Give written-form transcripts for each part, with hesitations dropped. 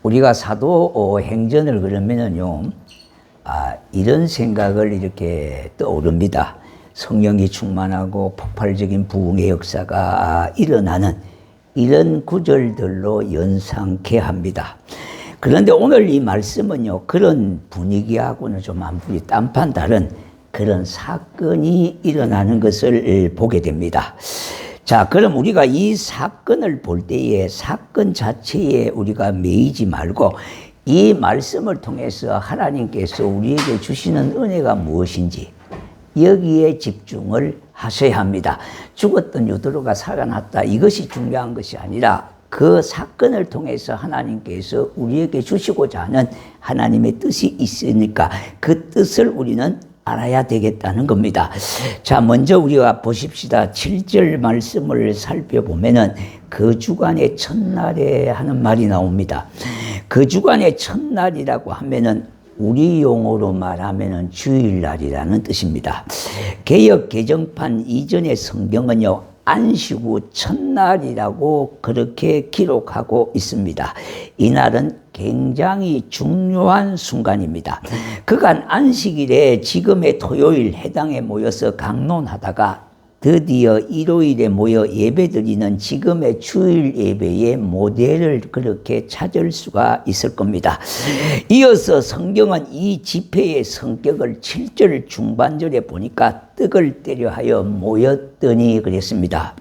우리가 사도행전을 그러면은요, 이런 생각을 이렇게 떠오릅니다. 성령이 충만하고 폭발적인 부흥의 역사가 일어나는 이런 구절들로 연상케 합니다. 그런데 오늘 이 말씀은요, 그런 분위기하고는 좀 한풀이 딴판 다른 그런 사건이 일어나는 것을 보게 됩니다. 자, 그럼 우리가 이 사건을 볼 때에 사건 자체에 우리가 매이지 말고 이 말씀을 통해서 하나님께서 우리에게 주시는 은혜가 무엇인지 여기에 집중을 하셔야 합니다. 죽었던 유드로가 살아났다, 이것이 중요한 것이 아니라 그 사건을 통해서 하나님께서 우리에게 주시고자 하는 하나님의 뜻이 있으니까 그 뜻을 우리는 알아야 되겠다는 겁니다. 자, 먼저 우리가 보십시다. 7절 말씀을 살펴보면은 그 주간의 첫날에 하는 말이 나옵니다. 그 주간의 첫날이라고 하면은 우리 용어로 말하면은 주일날이라는 뜻입니다. 개역 개정판 이전의 성경은요, 안식 후 첫날이라고 그렇게 기록하고 있습니다. 이날은 굉장히 중요한 순간입니다. 그간 안식일에 지금의 토요일 해당에 모여서 강론하다가 드디어 일요일에 모여 예배드리는 지금의 주일 예배의 모델을 그렇게 찾을 수가 있을 겁니다. 이어서 성경은 이 집회의 성격을 7절 중반절에 보니까 떡을 때려 하여 모였더니 그랬습니다.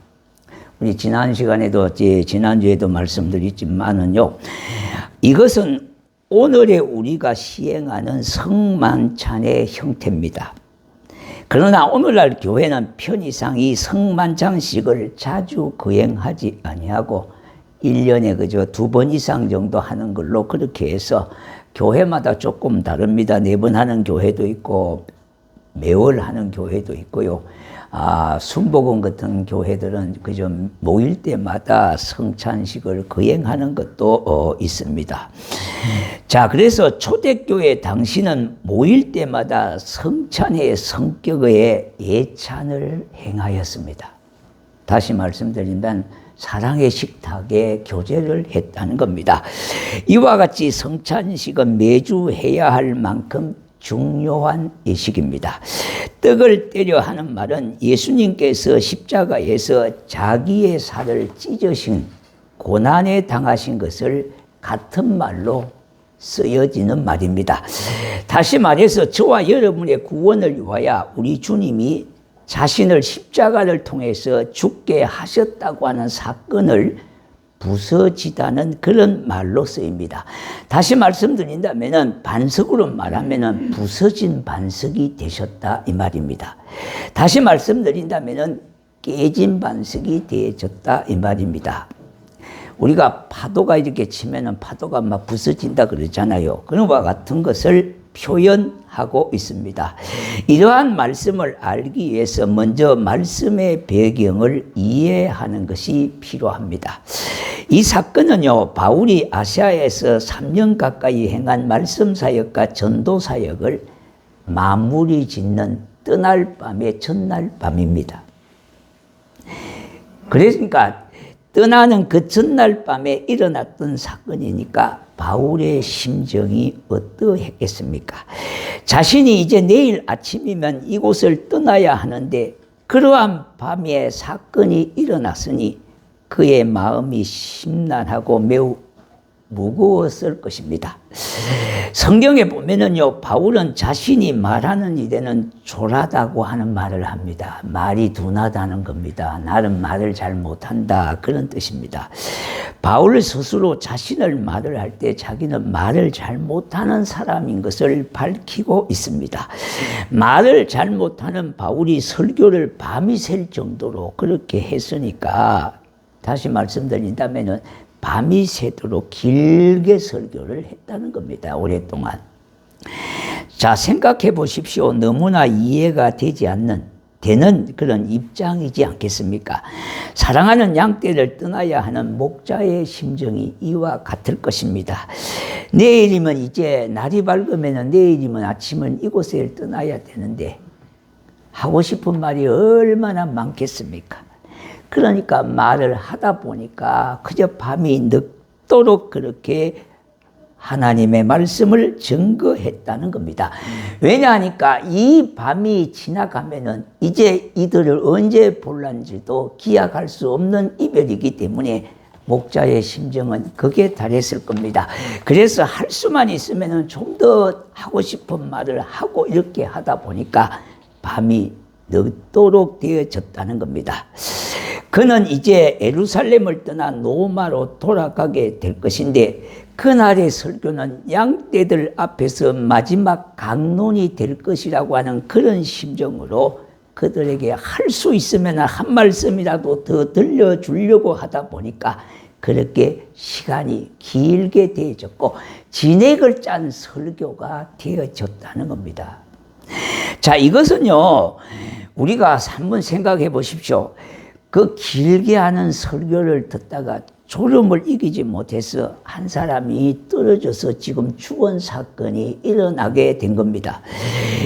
우리 지난 시간에도 지난주에도 말씀드렸지만은요, 이것은 오늘의 우리가 시행하는 성만찬의 형태입니다. 그러나 오늘날 교회는 편의상 이 성만찬식을 자주 거행하지 아니하고 1년에 그저 2번 이상 정도 하는 걸로 그렇게 해서 교회마다 조금 다릅니다. 4번 하는 교회도 있고 매월 하는 교회도 있고요. 순복음 같은 교회들은 그저 모일 때마다 성찬식을 거행하는 것도 있습니다. 자, 그래서 초대교회 당시는 모일 때마다 성찬의 성격의 예찬을 행하였습니다. 다시 말씀드리면 사랑의 식탁에 교제를 했다는 겁니다. 이와 같이 성찬식은 매주 해야 할 만큼 중요한 예식입니다. 떡을 때려 하는 말은 예수님께서 십자가에서 자기의 살을 찢으신 고난에 당하신 것을 같은 말로 쓰여지는 말입니다. 다시 말해서 저와 여러분의 구원을 위하여 우리 주님이 자신을 십자가를 통해서 죽게 하셨다고 하는 사건을 부서지다는 그런 말로 쓰입니다. 다시 말씀드린다면 반석으로 말하면 부서진 반석이 되셨다 이 말입니다. 다시 말씀드린다면 깨진 반석이 되어졌다 이 말입니다. 우리가 파도가 이렇게 치면은 파도가 막 부서진다 그러잖아요. 그런 것과 같은 것을 표현하고 있습니다. 이러한 말씀을 알기 위해서 먼저 말씀의 배경을 이해하는 것이 필요합니다. 이 사건은요, 바울이 아시아에서 3년 가까이 행한 말씀 사역과 전도 사역을 마무리 짓는 떠날 밤의 전날 밤입니다. 그러니까 떠나는 그 전날 밤에 일어났던 사건이니까 바울의 심정이 어떠했겠습니까? 자신이 이제 내일 아침이면 이곳을 떠나야 하는데 그러한 밤에 사건이 일어났으니 그의 마음이 심란하고 매우 무거웠을 것입니다. 성경에 보면은요, 바울은 자신이 말하는 일에는 졸하다고 하는 말을 합니다. 말이 둔하다는 겁니다. 나는 말을 잘 못한다, 그런 뜻입니다. 바울 스스로 자신을 말을 할 때 자기는 말을 잘 못하는 사람인 것을 밝히고 있습니다. 말을 잘 못하는 바울이 설교를 밤이 샐 정도로 그렇게 했으니까 다시 말씀드린다면은 밤이 새도록 길게 설교를 했다는 겁니다. 오랫동안. 자, 생각해 보십시오. 너무나 이해가 되는 그런 입장이지 않겠습니까? 사랑하는 양떼를 떠나야 하는 목자의 심정이 이와 같을 것입니다. 내일이면 이제 날이 밝으면 내일이면 아침은 이곳을 떠나야 되는데 하고 싶은 말이 얼마나 많겠습니까? 그러니까 말을 하다 보니까 그저 밤이 늦도록 그렇게 하나님의 말씀을 증거했다는 겁니다. 왜냐하니까 이 밤이 지나가면은 이제 이들을 언제 볼란지도 기약할 수 없는 이별이기 때문에 목자의 심정은 극에 달했을 겁니다. 그래서 할 수만 있으면은 좀 더 하고 싶은 말을 하고 이렇게 하다 보니까 밤이 늦도록 되어졌다는 겁니다. 그는 이제 예루살렘을 떠나 노마로 돌아가게 될 것인데 그날의 설교는 양떼들 앞에서 마지막 강론이 될 것이라고 하는 그런 심정으로 그들에게 할 수 있으면 한 말씀이라도 더 들려주려고 하다 보니까 그렇게 시간이 길게 되어졌고 진액을 짠 설교가 되어졌다는 겁니다. 자, 이것은요, 우리가 한번 생각해 보십시오. 그 길게 하는 설교를 듣다가 졸음을 이기지 못해서 한 사람이 떨어져서 지금 죽은 사건이 일어나게 된 겁니다.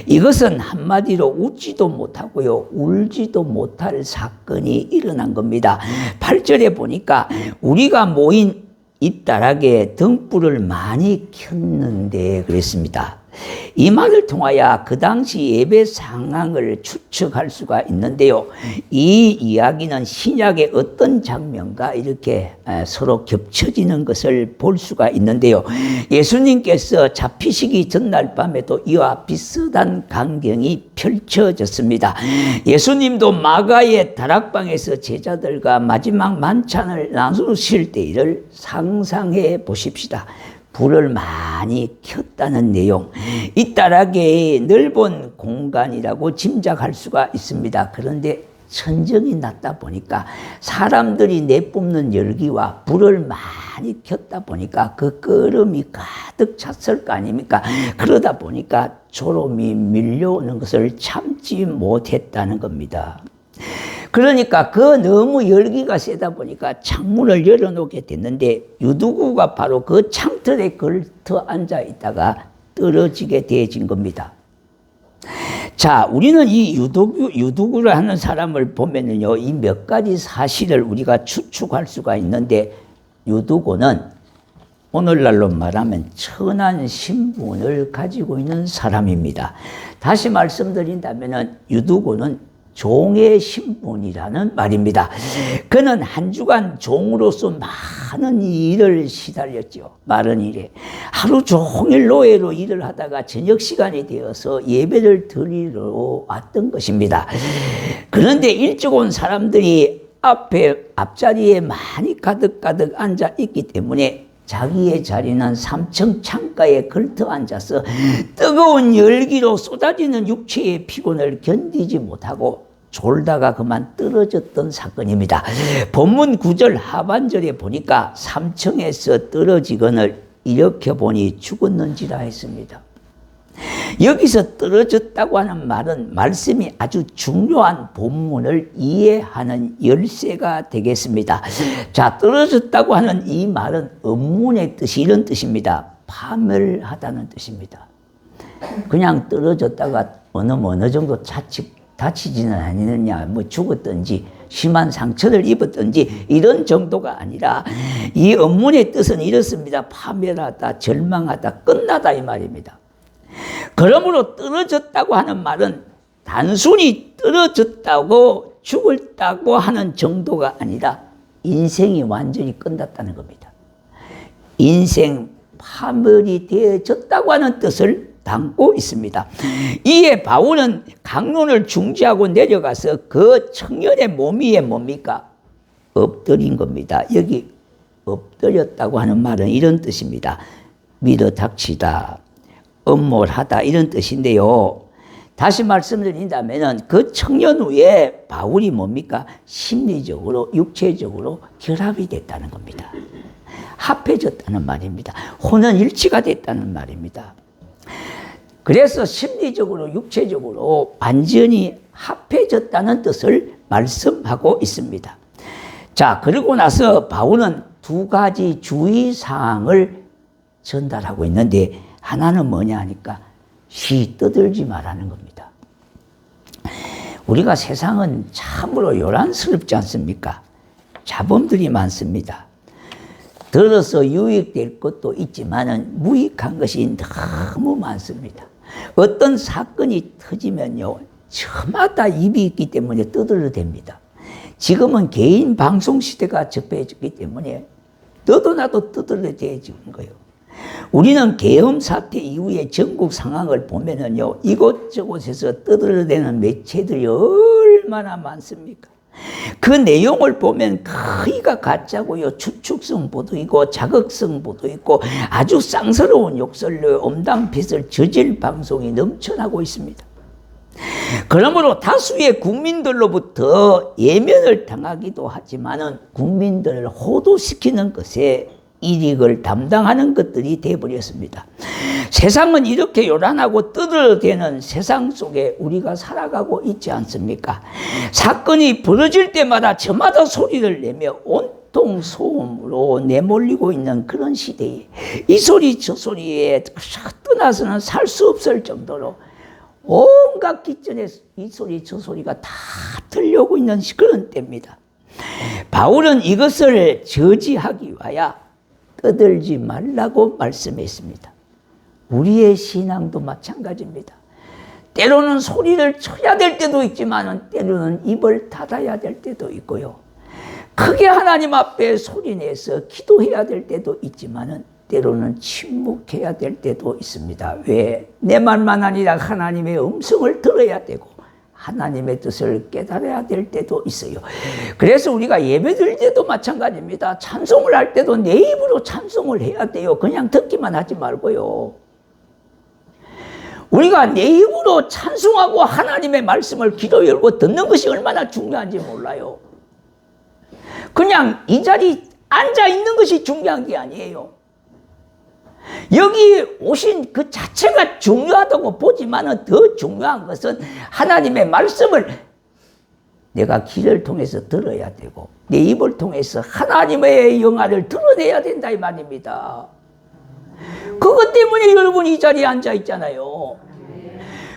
이것은 한마디로 웃지도 못하고요, 울지도 못할 사건이 일어난 겁니다. 8절에 보니까 우리가 모인 잇따라게 등불을 많이 켰는데 그랬습니다. 이 말을 통하여 그 당시 예배 상황을 추측할 수가 있는데요. 이 이야기는 신약의 어떤 장면과 이렇게 서로 겹쳐지는 것을 볼 수가 있는데요. 예수님께서 잡히시기 전날 밤에도 이와 비슷한 광경이 펼쳐졌습니다. 예수님도 마가의 다락방에서 제자들과 마지막 만찬을 나누실 때를 상상해 보십시다. 불을 많이 켰다는 내용, 잇따라게 넓은 공간이라고 짐작할 수가 있습니다. 그런데 천정이 낮다 보니까 사람들이 내뿜는 열기와 불을 많이 켰다 보니까 그 끄름이 가득 찼을 거 아닙니까? 그러다 보니까 졸음이 밀려오는 것을 참지 못했다는 겁니다. 그러니까 그 너무 열기가 세다 보니까 창문을 열어놓게 됐는데 유두구가 바로 그 창틀에 걸터 앉아 있다가 떨어지게 되어진 겁니다. 자, 우리는 이 유두구를 하는 사람을 보면은요, 이 몇 가지 사실을 우리가 추측할 수가 있는데, 유두구는 오늘날로 말하면 천한 신분을 가지고 있는 사람입니다. 다시 말씀드린다면은 유두구는 종의 신분이라는 말입니다. 그는 한 주간 종으로서 많은 일을 시달렸죠. 마른 일에. 하루 종일 노예로 일을 하다가 저녁 시간이 되어서 예배를 드리러 왔던 것입니다. 그런데 일찍 온 사람들이 앞자리에 많이 가득가득 앉아 있기 때문에 자기의 자리는 3층 창가에 걸터 앉아서 뜨거운 열기로 쏟아지는 육체의 피곤을 견디지 못하고 졸다가 그만 떨어졌던 사건입니다. 본문 9절 하반절에 보니까 3층에서 떨어지거늘 일으켜보니 죽었는지라 했습니다. 여기서 떨어졌다고 하는 말은 말씀이 아주 중요한 본문을 이해하는 열쇠가 되겠습니다. 자, 떨어졌다고 하는 이 말은 원문의 뜻이 이런 뜻입니다. 파멸하다는 뜻입니다. 그냥 떨어졌다가 어느 정도 다치지는 아니느냐, 뭐 죽었든지 심한 상처를 입었든지 이런 정도가 아니라 이 원문의 뜻은 이렇습니다. 파멸하다, 절망하다, 끝나다 이 말입니다. 그러므로 떨어졌다고 하는 말은 단순히 떨어졌다고 죽었다고 하는 정도가 아니라 인생이 완전히 끝났다는 겁니다. 인생 파멸이 되어졌다고 하는 뜻을 담고 있습니다. 이에 바울은 강론을 중지하고 내려가서 그 청년의 몸 위에 뭡니까? 엎드린 겁니다. 여기 엎드렸다고 하는 말은 이런 뜻입니다. 밀어닥치다, 엄몰하다 이런 뜻인데요. 다시 말씀드린다면 그 청년 후에 바울이 뭡니까? 심리적으로 육체적으로 결합이 됐다는 겁니다. 합해졌다는 말입니다. 혼연일치가 됐다는 말입니다. 그래서 심리적으로 육체적으로 완전히 합해졌다는 뜻을 말씀하고 있습니다. 자, 그리고 나서 바울은 두 가지 주의사항을 전달하고 있는데 하나는 뭐냐 하니까 쉬 떠들지 말라는 겁니다. 우리가 세상은 참으로 요란스럽지 않습니까? 자본들이 많습니다. 들어서 유익될 것도 있지만은 무익한 것이 너무 많습니다. 어떤 사건이 터지면요, 저마다 입이 있기 때문에 떠들어댑니다. 지금은 개인 방송 시대가 접해졌기 때문에 너도 나도 떠들어대지는 거예요. 우리는 계엄 사태 이후에 전국 상황을 보면은요, 이곳저곳에서 떠들어대는 매체들이 얼마나 많습니까? 그 내용을 보면 거의가 가짜고요. 추측성 보도이고 자극성 보도이고 아주 쌍스러운 욕설로 엄당핏을 저질 방송이 넘쳐나고 있습니다. 그러므로 다수의 국민들로부터 예면을 당하기도 하지만은 국민들을 호도시키는 것에 이익을 담당하는 것들이 되어버렸습니다. 세상은 이렇게 요란하고 떠들어대는 세상 속에 우리가 살아가고 있지 않습니까? 사건이 벌어질 때마다 저마다 소리를 내며 온통 소음으로 내몰리고 있는 그런 시대에 이 소리 저 소리에 떠나서는 살 수 없을 정도로 온갖 기전에 이 소리 저 소리가 다 들려오고 있는 그런 때입니다. 바울은 이것을 저지하기 위하여 떠들지 말라고 말씀했습니다. 우리의 신앙도 마찬가지입니다. 때로는 소리를 쳐야 될 때도 있지만 때로는 입을 닫아야 될 때도 있고요. 크게 하나님 앞에 소리내서 기도해야 될 때도 있지만 때로는 침묵해야 될 때도 있습니다. 왜? 내 말만 아니라 하나님의 음성을 들어야 되고 하나님의 뜻을 깨달아야 될 때도 있어요. 그래서 우리가 예배드릴 때도 마찬가지입니다. 찬송을 할 때도 내 입으로 찬송을 해야 돼요. 그냥 듣기만 하지 말고요. 우리가 내 입으로 찬송하고 하나님의 말씀을 귀로 열고 듣는 것이 얼마나 중요한지 몰라요. 그냥 이 자리 앉아 있는 것이 중요한 게 아니에요. 여기 오신 그 자체가 중요하다고 보지만 더 중요한 것은 하나님의 말씀을 내가 귀를 통해서 들어야 되고 내 입을 통해서 하나님의 영화를 드러내야 된다 이 말입니다. 그것 때문에 여러분이 이 자리에 앉아 있잖아요.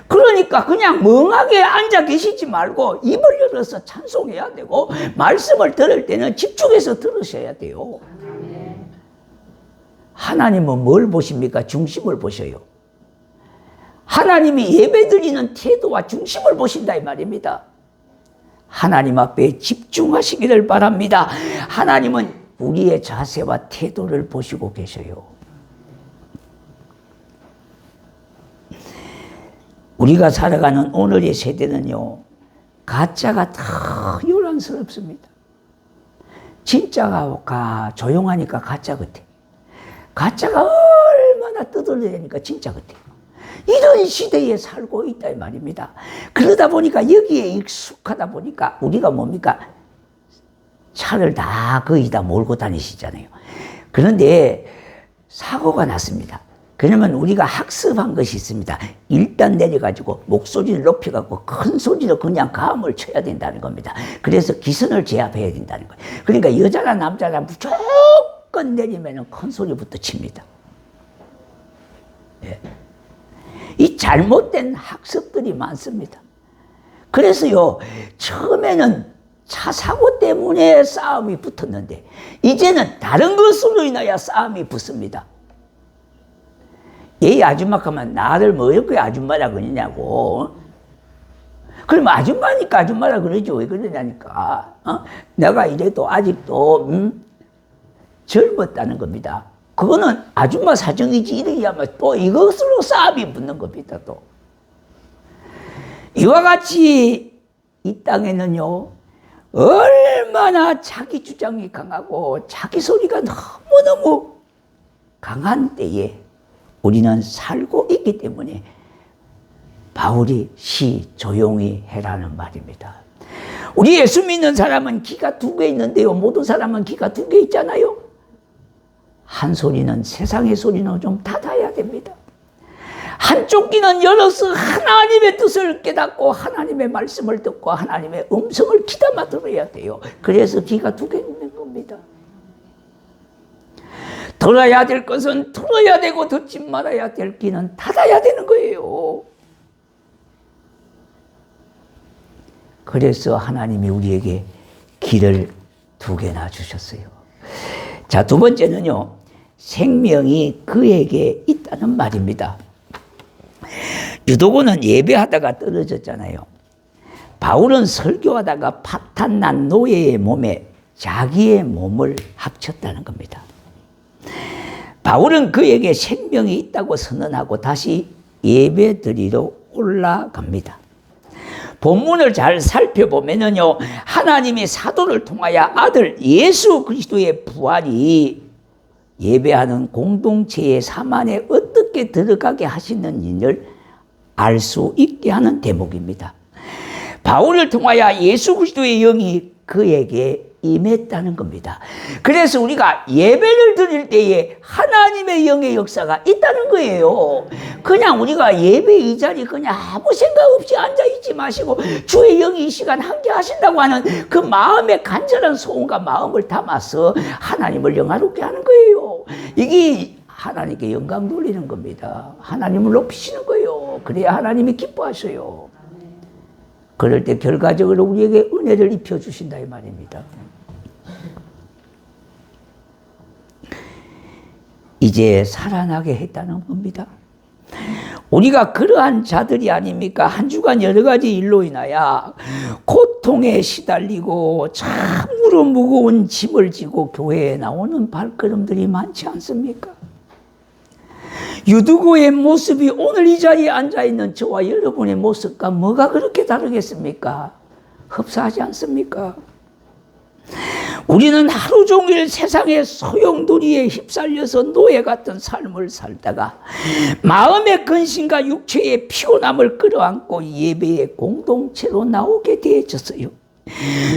그러니까 그냥 멍하게 앉아 계시지 말고 입을 열어서 찬송해야 되고 말씀을 들을 때는 집중해서 들으셔야 돼요. 하나님은 뭘 보십니까? 중심을 보셔요. 하나님이 예배드리는 태도와 중심을 보신다 이 말입니다. 하나님 앞에 집중하시기를 바랍니다. 하나님은 우리의 자세와 태도를 보시고 계셔요. 우리가 살아가는 오늘의 세대는요, 가짜가 다 요란스럽습니다. 진짜가 조용하니까 가짜 같아. 가짜가 얼마나 떠들어대니까 진짜 같아. 이런 시대에 살고 있다 이 말입니다. 그러다 보니까 여기에 익숙하다 보니까 우리가 뭡니까? 차를 다 거의 다 몰고 다니시잖아요. 그런데 사고가 났습니다. 그러면 우리가 학습한 것이 있습니다. 일단 내려가지고 목소리를 높여갖고 큰 소리로 그냥 가음을 쳐야 된다는 겁니다. 그래서 기선을 제압해야 된다는 거예요. 그러니까 여자나 남자나 무조건 내리면 큰 소리부터 칩니다. 예. 이 잘못된 학습들이 많습니다. 그래서요, 처음에는 차 사고 때문에 싸움이 붙었는데 이제는 다른 것으로 인하여 싸움이 붙습니다. 이 아줌마 가면 나를 뭐 이렇게 아줌마라 그러냐고. 그럼 아줌마니까 아줌마라 그러죠. 왜 그러냐니까. 내가 이래도 아직도 젊었다는 겁니다. 그거는 아줌마 사정이지 이렇게 하면 또 이것으로 싸움이 붙는 겁니다. 또 이와 같이 이 땅에는요, 얼마나 자기 주장이 강하고 자기 소리가 너무너무 강한 때에 우리는 살고 있기 때문에 바울이 조용히 해라는 말입니다. 우리 예수 믿는 사람은 귀가 두 개 있는데요, 모든 사람은 귀가 두 개 있잖아요. 한 소리는, 세상의 소리는 좀 닫아야 됩니다. 한쪽 귀는 열어서 하나님의 뜻을 깨닫고 하나님의 말씀을 듣고 하나님의 음성을 귀담아 들어야 돼요. 그래서 귀가 두 개 있는 겁니다. 들어야 될 것은 들어야 되고 듣지 말아야 될 귀는 닫아야 되는 거예요. 그래서 하나님이 우리에게 귀를 두 개나 주셨어요. 자, 두 번째는요, 생명이 그에게 있다는 말입니다. 유도고는 예배하다가 떨어졌잖아요. 바울은 설교하다가 파탄난 노예의 몸에 자기의 몸을 합쳤다는 겁니다. 바울은 그에게 생명이 있다고 선언하고 다시 예배 드리러 올라갑니다. 본문을 잘 살펴보면요, 하나님이 사도를 통하여 아들 예수 그리스도의 부활이 예배하는 공동체의 삶 안에 어떻게 들어가게 하시는 일을 알 수 있게 하는 대목입니다. 바울을 통하여 예수 그리스도의 영이 그에게 임했다는 겁니다. 그래서 우리가 예배를 드릴 때에 하나님의 영의 역사가 있다는 거예요. 그냥 우리가 예배 이 자리 그냥 아무 생각 없이 앉아있지 마시고 주의 영이 이 시간 함께 하신다고 하는 그 마음의 간절한 소원과 마음을 담아서 하나님을 영화롭게 하는 거예요. 이게 하나님께 영광 돌리는 겁니다. 하나님을 높이시는 거예요. 그래야 하나님이 기뻐하셔요. 그럴 때 결과적으로 우리에게 은혜를 입혀주신다 이 말입니다. 이제 살아나게 했다는 겁니다. 우리가 그러한 자들이 아닙니까? 한 주간 여러 가지 일로 인하여 고통에 시달리고 참으로 무거운 짐을 지고 교회에 나오는 발걸음들이 많지 않습니까? 유두고의 모습이 오늘 이 자리에 앉아있는 저와 여러분의 모습과 뭐가 그렇게 다르겠습니까? 흡사하지 않습니까? 우리는 하루 종일 세상의 소용돌이에 휩쓸려서 노예 같은 삶을 살다가 마음의 근심과 육체의 피곤함을 끌어안고 예배의 공동체로 나오게 되어졌어요.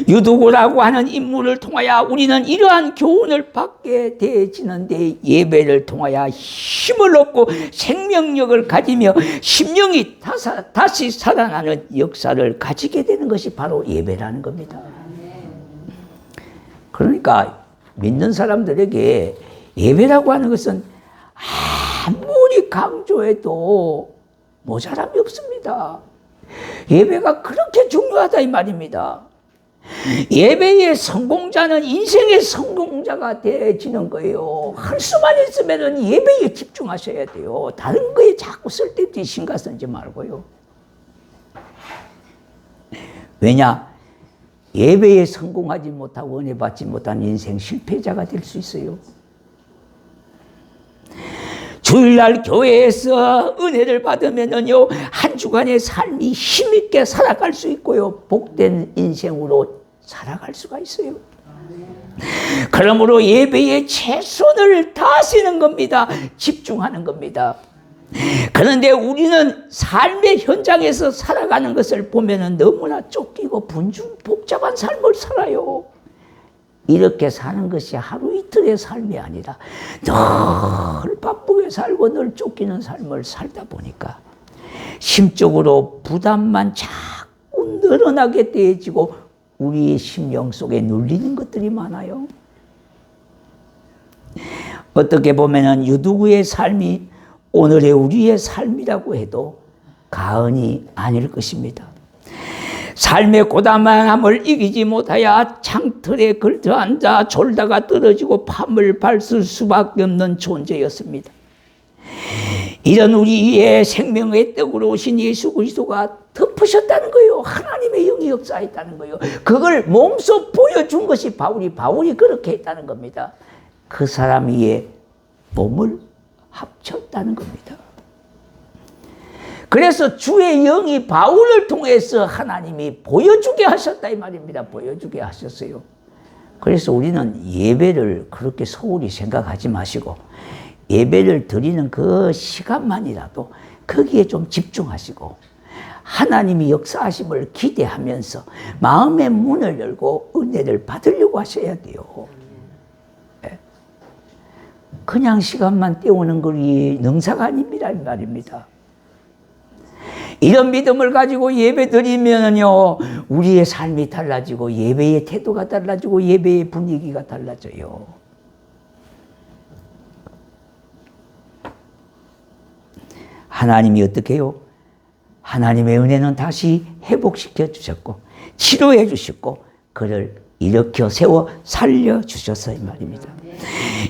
유두고라고 하는 인물을 통하여 우리는 이러한 교훈을 받게 되어지는데, 예배를 통하여 힘을 얻고 생명력을 가지며 심령이 다시 살아나는 역사를 가지게 되는 것이 바로 예배라는 겁니다. 그러니까 믿는 사람들에게 예배라고 하는 것은 아무리 강조해도 모자람이 없습니다. 예배가 그렇게 중요하다 이 말입니다. 예배의 성공자는 인생의 성공자가 되어지는 거예요. 할 수만 있으면 예배에 집중하셔야 돼요. 다른 거에 자꾸 쓸데없이 신경 쓰지 말고요. 왜냐? 예배에 성공하지 못하고 은혜 받지 못한 인생 실패자가 될 수 있어요. 주일날 교회에서 은혜를 받으면요, 한 주간의 삶이 힘있게 살아갈 수 있고요, 복된 인생으로 살아갈 수가 있어요. 그러므로 예배에 최선을 다하시는 겁니다. 집중하는 겁니다. 그런데 우리는 삶의 현장에서 살아가는 것을 보면 너무나 쫓기고 복잡한 삶을 살아요. 이렇게 사는 것이 하루 이틀의 삶이 아니라 늘 바쁘게 살고 늘 쫓기는 삶을 살다 보니까 심적으로 부담만 자꾸 늘어나게 되어지고 우리의 심령 속에 눌리는 것들이 많아요. 어떻게 보면 유두구의 삶이 오늘의 우리의 삶이라고 해도 과언이 아닐 것입니다. 삶의 고단함을 이기지 못하여 창틀에 걸터앉아 졸다가 떨어지고 팜을 밟을 수밖에 없는 존재였습니다. 이런 우리의 생명의 떡으로 오신 예수 그리스도가 덮으셨다는 거예요. 하나님의 영이 역사했다는 거예요. 그걸 몸소 보여준 것이 바울이 그렇게 했다는 겁니다. 그 사람 위에 몸을 합쳤다는 겁니다. 그래서 주의 영이 바울을 통해서 하나님이 보여주게 하셨다 이 말입니다. 보여주게 하셨어요. 그래서 우리는 예배를 그렇게 소홀히 생각하지 마시고 예배를 드리는 그 시간만이라도 거기에 좀 집중하시고 하나님이 역사하심을 기대하면서 마음의 문을 열고 은혜를 받으려고 하셔야 돼요. 그냥 시간만 때우는 것이 능사가 아닙니다 이 말입니다. 이런 믿음을 가지고 예배 드리면요, 우리의 삶이 달라지고 예배의 태도가 달라지고 예배의 분위기가 달라져요. 하나님이 어떻게 해요? 하나님의 은혜는 다시 회복시켜 주셨고 치료해 주셨고 그를 일으켜 세워 살려 주셨어 이 말입니다.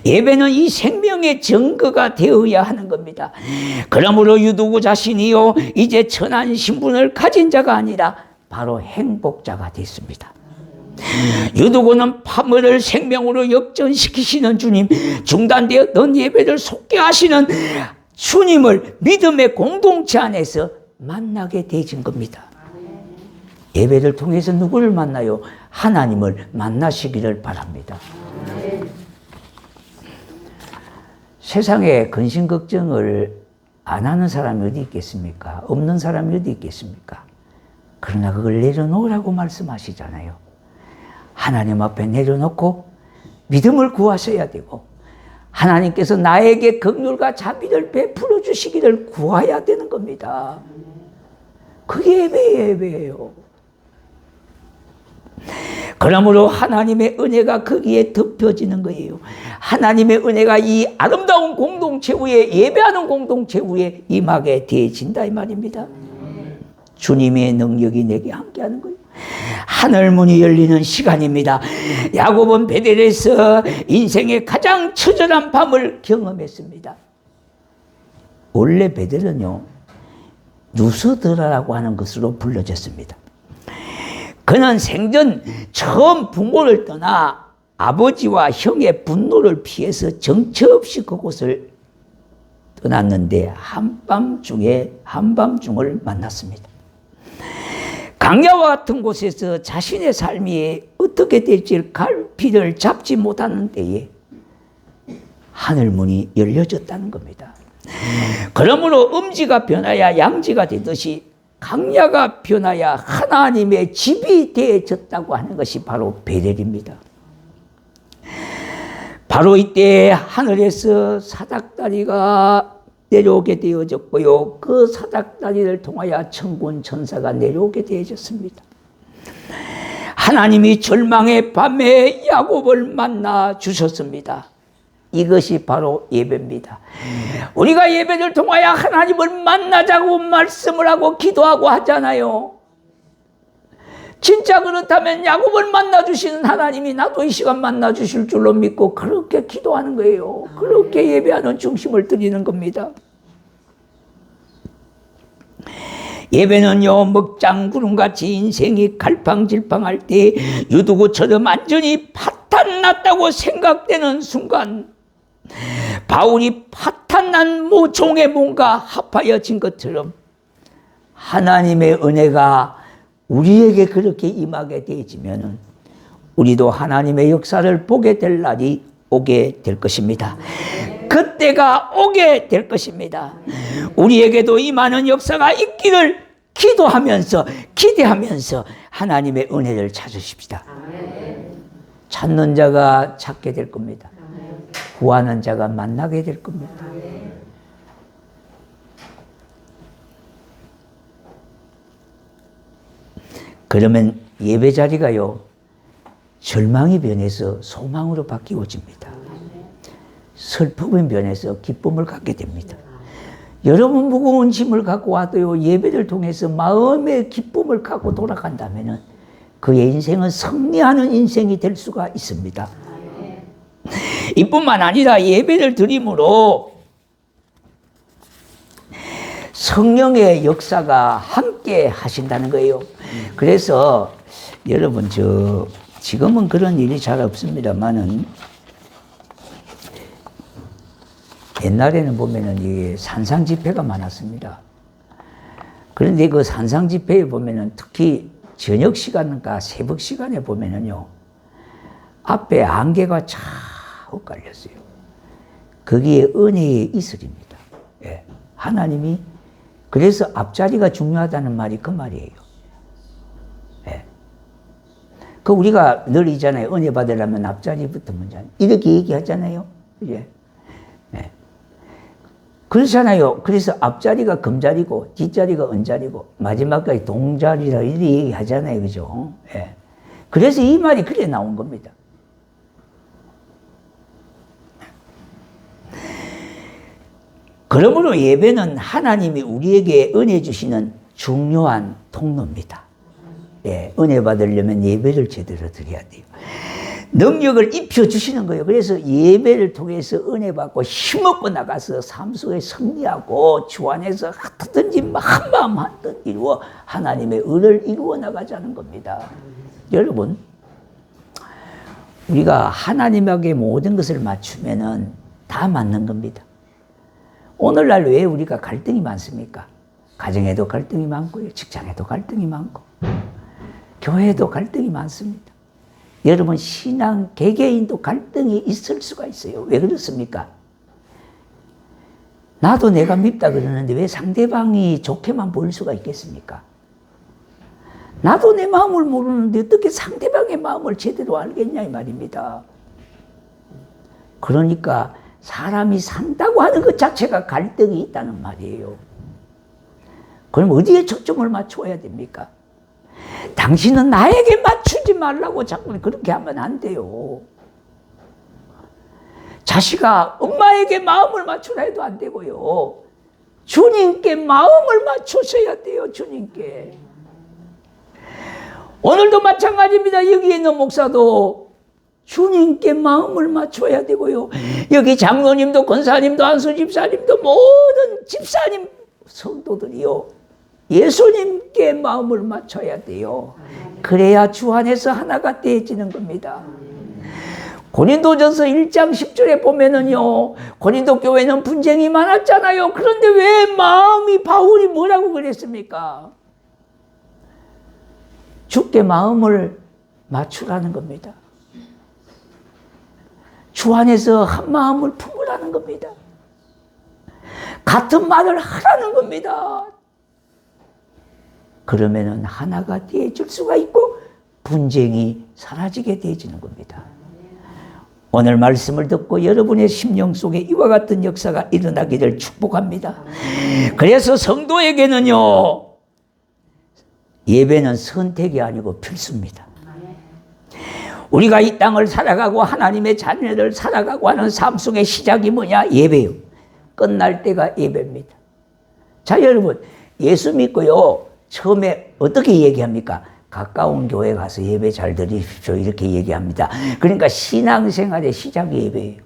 예배는 이 생명의 증거가 되어야 하는 겁니다. 그러므로 유두구 자신이요 이제 천한 신분을 가진 자가 아니라 바로 행복자가 됐습니다. 유두구는 파멸을 생명으로 역전시키시는 주님, 중단되었던 예배를 속게 하시는 주님을 믿음의 공동체 안에서 만나게 되어진 겁니다. 예배를 통해서 누구를 만나요? 하나님을 만나시기를 바랍니다. 세상에 근심 걱정을 안 하는 사람이 어디 있겠습니까? 없는 사람이 어디 있겠습니까? 그러나 그걸 내려놓으라고 말씀하시잖아요. 하나님 앞에 내려놓고 믿음을 구하셔야 되고 하나님께서 나에게 긍휼과 자비를 베풀어 주시기를 구해야 되는 겁니다. 그게 예배예요. 그러므로 하나님의 은혜가 거기에 덮여지는 거예요. 하나님의 은혜가 이 아름다운 공동체 위에, 예배하는 공동체 위에 임하게 되어진다 이 말입니다. 주님의 능력이 내게 함께하는 거예요. 하늘 문이 열리는 시간입니다. 야곱은 베델에서 인생의 가장 처절한 밤을 경험했습니다. 원래 베델은요 누스드라라고 하는 것으로 불려졌습니다. 그는 생전 처음 부모를 떠나 아버지와 형의 분노를 피해서 정처 없이 그곳을 떠났는데 한밤중을 만났습니다. 강야와 같은 곳에서 자신의 삶이 어떻게 될지 갈피를 잡지 못하는 때에 하늘문이 열려졌다는 겁니다. 그러므로 음지가 변하여 양지가 되듯이 강야가 변하여 하나님의 집이 되어졌다고 하는 것이 바로 베델입니다. 바로 이때 하늘에서 사닥다리가 내려오게 되어졌고요. 그 사닥다리를 통하여 천군 천사가 내려오게 되어졌습니다. 하나님이 절망의 밤에 야곱을 만나 주셨습니다. 이것이 바로 예배입니다. 우리가 예배를 통하여 하나님을 만나자고 말씀을 하고 기도하고 하잖아요. 진짜 그렇다면 야곱을 만나주시는 하나님이 나도 이 시간 만나주실 줄로 믿고 그렇게 기도하는 거예요. 그렇게 예배하는 중심을 드리는 겁니다. 예배는요 먹장구름같이 인생이 갈팡질팡할 때 유두구처럼 완전히 파탄났다고 생각되는 순간 바울이 파탄난 종의 몸과 합하여진 것처럼 하나님의 은혜가 우리에게 그렇게 임하게 되어지면 우리도 하나님의 역사를 보게 될 날이 오게 될 것입니다. 그때가 오게 될 것입니다. 우리에게도 임하는 역사가 있기를 기도하면서 기대하면서 하나님의 은혜를 찾으십시다. 찾는 자가 찾게 될 겁니다. 구하는 자가 만나게 될 겁니다. 그러면 예배 자리가요 절망이 변해서 소망으로 바뀌어집니다. 슬픔이 변해서 기쁨을 갖게 됩니다. 여러분 무거운 짐을 갖고 와도요 예배를 통해서 마음의 기쁨을 갖고 돌아간다면 그의 인생은 승리하는 인생이 될 수가 있습니다. 이뿐만 아니라 예배를 드림으로 성령의 역사가 함께 하신다는 거예요. 그래서 여러분 지금은 그런 일이 잘 없습니다만은 옛날에는 보면은 이게 산상 집회가 많았습니다. 그런데 그 산상 집회에 보면은 특히 저녁 시간과 새벽 시간에 보면은요 앞에 안개가 쫙 엇갈렸어요. 거기에 은혜의 이슬입니다. 예. 하나님이 그래서 앞자리가 중요하다는 말이 그 말이에요. 예. 그 우리가 늘 있잖아요. 은혜 받으려면 앞자리부터 먼저 이렇게 얘기하잖아요. 예. 예. 그렇잖아요. 그래서 앞자리가 금자리고 뒷자리가 은자리고 마지막까지 동자리라 이렇게 얘기하잖아요. 그죠? 예. 그래서 이 말이 그래 나온 겁니다. 그러므로 예배는 하나님이 우리에게 은혜 주시는 중요한 통로입니다. 예, 은혜 받으려면 예배를 제대로 드려야 돼요. 능력을 입혀주시는 거예요. 그래서 예배를 통해서 은혜 받고 힘없고 나가서 삶 속에 승리하고 주 안에서 어떻든지 한 마음 한뜻 이루어 하나님의 의를 이루어 나가자는 겁니다. 여러분, 우리가 하나님에게 모든 것을 맞추면은 다 맞는 겁니다. 오늘날 왜 우리가 갈등이 많습니까? 가정에도 갈등이 많고요. 직장에도 갈등이 많고 교회에도 갈등이 많습니다. 여러분, 신앙 개개인도 갈등이 있을 수가 있어요. 왜 그렇습니까? 나도 내가 밉다 그러는데 왜 상대방이 좋게만 보일 수가 있겠습니까? 나도 내 마음을 모르는데 어떻게 상대방의 마음을 제대로 알겠냐 이 말입니다. 그러니까 사람이 산다고 하는 것 자체가 갈등이 있다는 말이에요. 그럼 어디에 초점을 맞춰야 됩니까? 당신은 나에게 맞추지 말라고 자꾸 그렇게 하면 안 돼요. 자식아, 엄마에게 마음을 맞추라 해도 안 되고요. 주님께 마음을 맞추셔야 돼요, 주님께. 오늘도 마찬가지입니다. 여기 있는 목사도 주님께 마음을 맞춰야 되고요. 여기 장로님도 권사님도 안수 집사님도 모든 집사님 성도들이요. 예수님께 마음을 맞춰야 돼요. 그래야 주 안에서 하나가 되어지는 겁니다. 고린도전서 1장 10절에 보면은요, 고린도 교회는 분쟁이 많았잖아요. 그런데 왜 마음이 바울이 뭐라고 그랬습니까? 주께 마음을 맞추라는 겁니다. 주 안에서 한 마음을 품으라는 겁니다. 같은 말을 하라는 겁니다. 그러면은 하나가 되어질 수가 있고 분쟁이 사라지게 되어지는 겁니다. 오늘 말씀을 듣고 여러분의 심령 속에 이와 같은 역사가 일어나기를 축복합니다. 그래서 성도에게는요, 예배는 선택이 아니고 필수입니다. 우리가 이 땅을 살아가고 하나님의 자녀를 살아가고 하는 삶 속의 시작이 뭐냐? 예배요. 끝날 때가 예배입니다. 자, 여러분, 예수 믿고요, 처음에 어떻게 얘기합니까? 가까운 교회 가서 예배 잘 드리십시오. 이렇게 얘기합니다. 그러니까 신앙생활의 시작이 예배예요.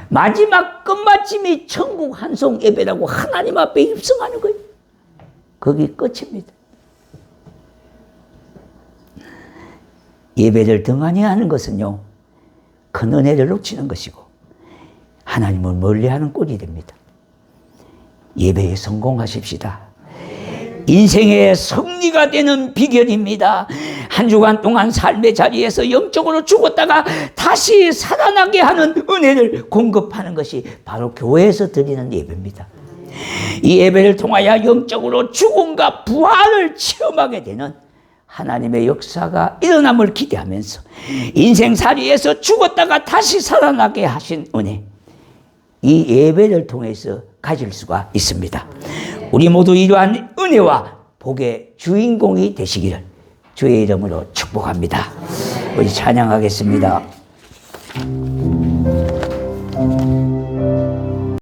마지막 끝마침이 천국 한송 예배라고 하나님 앞에 입성하는 거예요. 거기 끝입니다. 예배를 등한히 하는 것은요, 큰 은혜를 놓치는 것이고 하나님을 멀리하는 꼴이 됩니다. 예배에 성공하십시다. 인생의 승리가 되는 비결입니다. 한 주간 동안 삶의 자리에서 영적으로 죽었다가 다시 살아나게 하는 은혜를 공급하는 것이 바로 교회에서 드리는 예배입니다. 이 예배를 통하여 영적으로 죽음과 부활을 체험하게 되는 하나님의 역사가 일어남을 기대하면서 인생살이에서 죽었다가 다시 살아나게 하신 은혜, 이 예배를 통해서 가질 수가 있습니다. 우리 모두 이러한 은혜와 복의 주인공이 되시기를 주의 이름으로 축복합니다. 우리 찬양하겠습니다.